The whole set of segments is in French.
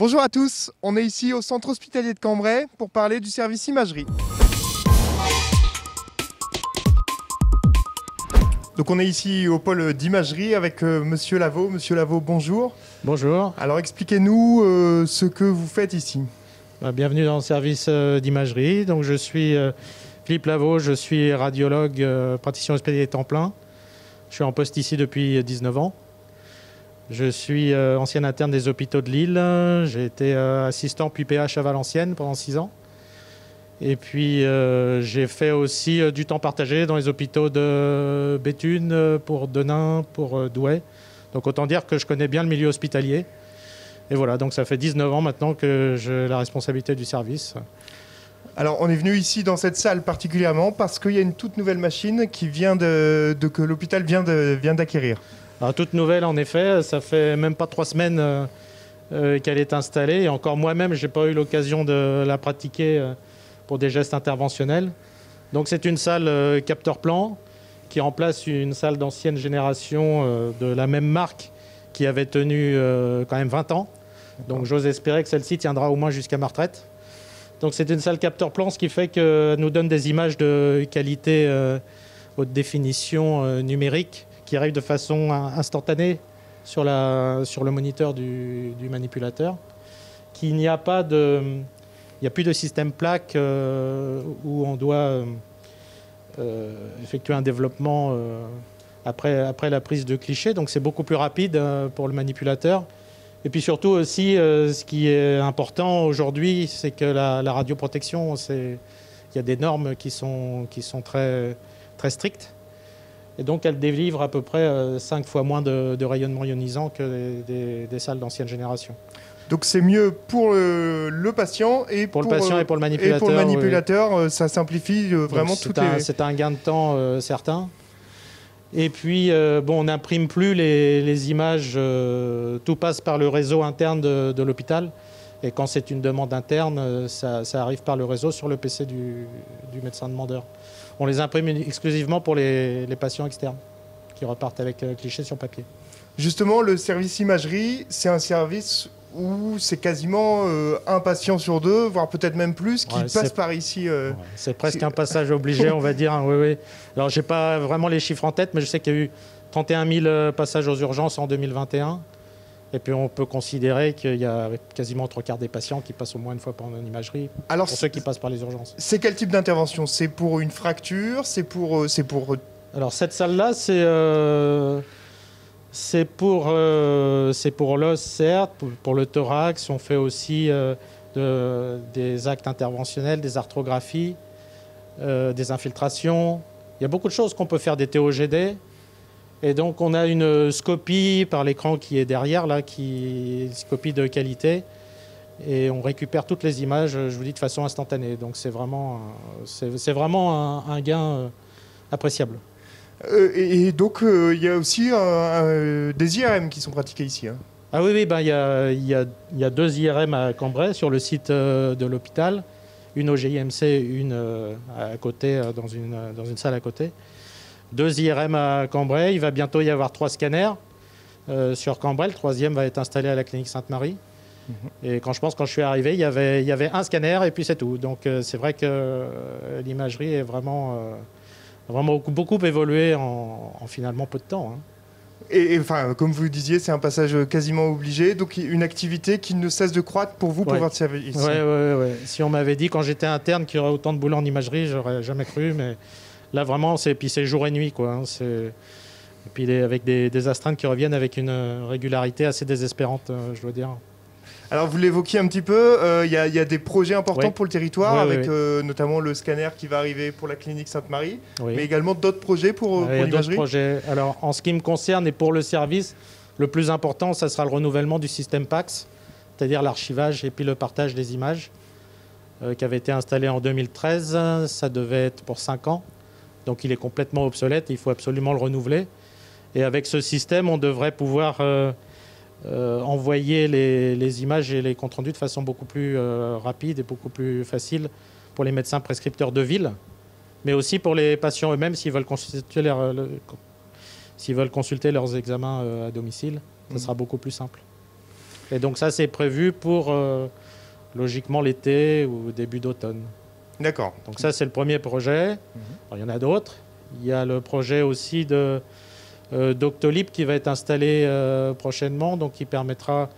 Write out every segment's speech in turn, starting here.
Bonjour à tous, on est ici au centre hospitalier de Cambrai pour parler du service imagerie. Donc on est ici au pôle d'imagerie avec Monsieur Lavaux. Monsieur Lavaux, bonjour. Bonjour. Alors expliquez-nous ce que vous faites ici. Bienvenue dans le service d'imagerie. Donc je suis Philippe Lavaux, je suis radiologue, praticien hospitalier temps plein. Je suis en poste ici depuis 19 ans. Je suis ancien interne des hôpitaux de Lille. J'ai été assistant puis PH à Valenciennes pendant 6 ans. Et puis j'ai fait aussi du temps partagé dans les hôpitaux de Béthune, pour Denain, pour Douai. Donc autant dire que je connais bien le milieu hospitalier. Et voilà, donc ça fait 19 ans maintenant que j'ai la responsabilité du service. Alors on est venu ici dans cette salle particulièrement parce qu'il y a une toute nouvelle machine qui vient que l'hôpital vient d'acquérir. Alors, toute nouvelle en effet, ça fait même pas 3 semaines qu'elle est installée. Et encore moi-même, je n'ai pas eu l'occasion de la pratiquer pour des gestes interventionnels. Donc c'est une salle capteur plan qui remplace une salle d'ancienne génération de la même marque qui avait tenu quand même 20 ans. Donc j'ose espérer que celle-ci tiendra au moins jusqu'à ma retraite. Donc c'est une salle capteur plan, ce qui fait qu'elle nous donne des images de qualité haute définition numérique qui arrivent de façon instantanée sur le moniteur du manipulateur. Il n'y a plus de système plaque où on doit effectuer un développement après la prise de cliché. Donc c'est beaucoup plus rapide pour le manipulateur. Et puis surtout aussi, ce qui est important aujourd'hui, c'est que la radioprotection, il y a des normes qui sont très, très strictes. Et donc elle délivre à peu près 5 fois moins de rayonnement ionisant que des salles d'ancienne génération. Donc c'est mieux pour le patient et pour le patient et pour le manipulateur. Et pour le manipulateur, oui. Ça simplifie vraiment tout. C'est un gain de temps certain. Et puis, on n'imprime plus les images, tout passe par le réseau interne de l'hôpital. Et quand c'est une demande interne, ça arrive par le réseau sur le PC du médecin demandeur. On les imprime exclusivement pour les patients externes qui repartent avec cliché sur papier. Justement, le service imagerie, c'est un service où c'est quasiment un patient sur 2, voire peut-être même plus, qui passe par ici. C'est presque un passage obligé, on va dire. Hein, oui. Alors, je n'ai pas vraiment les chiffres en tête, mais je sais qu'il y a eu 31 000 passages aux urgences en 2021. Et puis, on peut considérer qu'il y a quasiment 3/4 des patients qui passent au moins une fois par an en imagerie, pour ceux qui passent par les urgences. C'est quel type d'intervention? C'est pour une fracture? C'est pour... Alors, cette salle-là, c'est pour l'os, certes, pour le thorax. On fait aussi des actes interventionnels, des arthrographies, des infiltrations. Il y a beaucoup de choses qu'on peut faire, des TOGD. Et donc, on a une scopie par l'écran qui est derrière, là, qui est une scopie de qualité. Et on récupère toutes les images, je vous dis, de façon instantanée. Donc, c'est vraiment un gain appréciable. Et donc, il y a aussi des IRM qui sont pratiqués ici. Hein. Ah oui, il y a 2 IRM à Cambrai, sur le site de l'hôpital. Une au GIMC, une à côté, dans une salle à côté. 2 IRM à Cambrai. Il va bientôt y avoir 3 scanners sur Cambrai. Le 3e va être installé à la clinique Sainte-Marie. Et quand je suis arrivé, il y avait un scanner et puis c'est tout. Donc c'est vrai que l'imagerie est vraiment beaucoup évolué en finalement peu de temps. Hein. Et enfin, comme vous le disiez, c'est un passage quasiment obligé, donc une activité qui ne cesse de croître pour vous, pour votre service. Oui. Si on m'avait dit quand j'étais interne qu'il y aurait autant de boulot en imagerie, j'aurais jamais cru, mais là vraiment, c'est jour et nuit, quoi. Hein. Et puis avec des astreintes qui reviennent avec une régularité assez désespérante, je dois dire. Alors vous l'évoquiez un petit peu, il y a des projets importants pour le territoire, avec notamment le scanner qui va arriver pour la clinique Sainte-Marie, mais également d'autres projets pour l'imagerie. D'autres projets. Alors en ce qui me concerne et pour le service, le plus important, ça sera le renouvellement du système PACS, c'est-à-dire l'archivage et puis le partage des images, qui avait été installé en 2013. Ça devait être pour 5 ans, donc il est complètement obsolète, il faut absolument le renouveler. Et avec ce système, on devrait pouvoir... envoyer les images et les comptes rendus de façon beaucoup plus rapide et beaucoup plus facile pour les médecins prescripteurs de ville, mais aussi pour les patients eux-mêmes s'ils veulent consulter leurs examens à domicile. Ça sera beaucoup plus simple. Et donc ça, c'est prévu pour, logiquement, l'été ou début d'automne. D'accord. Donc ça, c'est le premier projet. Alors, il y en a d'autres. Il y a le projet aussi d'Octolib qui va être installé prochainement, donc qui permettra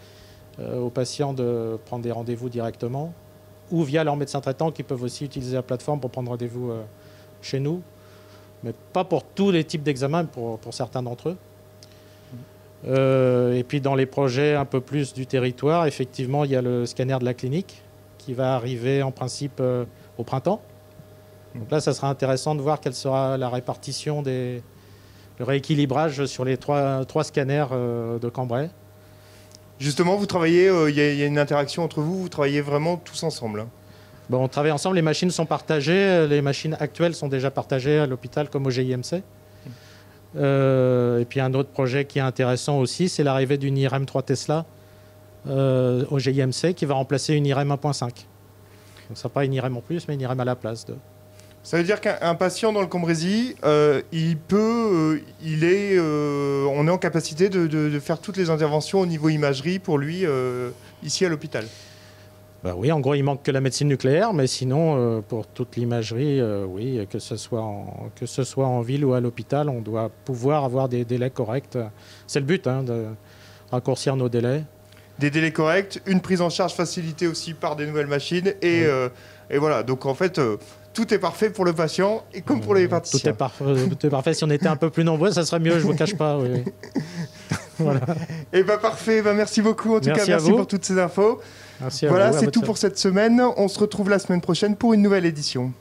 aux patients de prendre des rendez-vous directement ou via leur médecin traitant qui peuvent aussi utiliser la plateforme pour prendre rendez-vous chez nous. Mais pas pour tous les types d'examens, pour certains d'entre eux. Et puis dans les projets un peu plus du territoire, effectivement, il y a le scanner de la clinique qui va arriver en principe au printemps. Donc là, ça sera intéressant de voir quelle sera la répartition le rééquilibrage sur les trois scanners de Cambrai. Justement, vous travaillez, il y a une interaction entre vous, vous travaillez vraiment tous ensemble. Bon, on travaille ensemble, les machines sont partagées, les machines actuelles sont déjà partagées à l'hôpital comme au GIMC. Et puis un autre projet qui est intéressant aussi, c'est l'arrivée d'une IRM 3 Tesla au GIMC qui va remplacer une IRM 1.5. Donc ça ne sera pas une IRM en plus, mais une IRM à la place de. Ça veut dire qu'un patient dans le Cambrésis, on est en capacité de faire toutes les interventions au niveau imagerie pour lui ici à l'hôpital. Bah oui, en gros, il manque que la médecine nucléaire, mais sinon, pour toute l'imagerie, oui, que ce soit en ville ou à l'hôpital, on doit pouvoir avoir des délais corrects. C'est le but, de raccourcir nos délais. Des délais corrects, une prise en charge facilitée aussi par des nouvelles machines. Et voilà, donc en fait, tout est parfait pour le patient et comme pour les praticiens. Tout est parfait. Si on était un peu plus nombreux, ça serait mieux, je ne vous cache pas. Oui. Voilà. Et parfait, merci beaucoup. En tout cas, merci pour toutes ces infos. Merci à voilà, vous, c'est tout pour cette semaine. On se retrouve la semaine prochaine pour une nouvelle édition.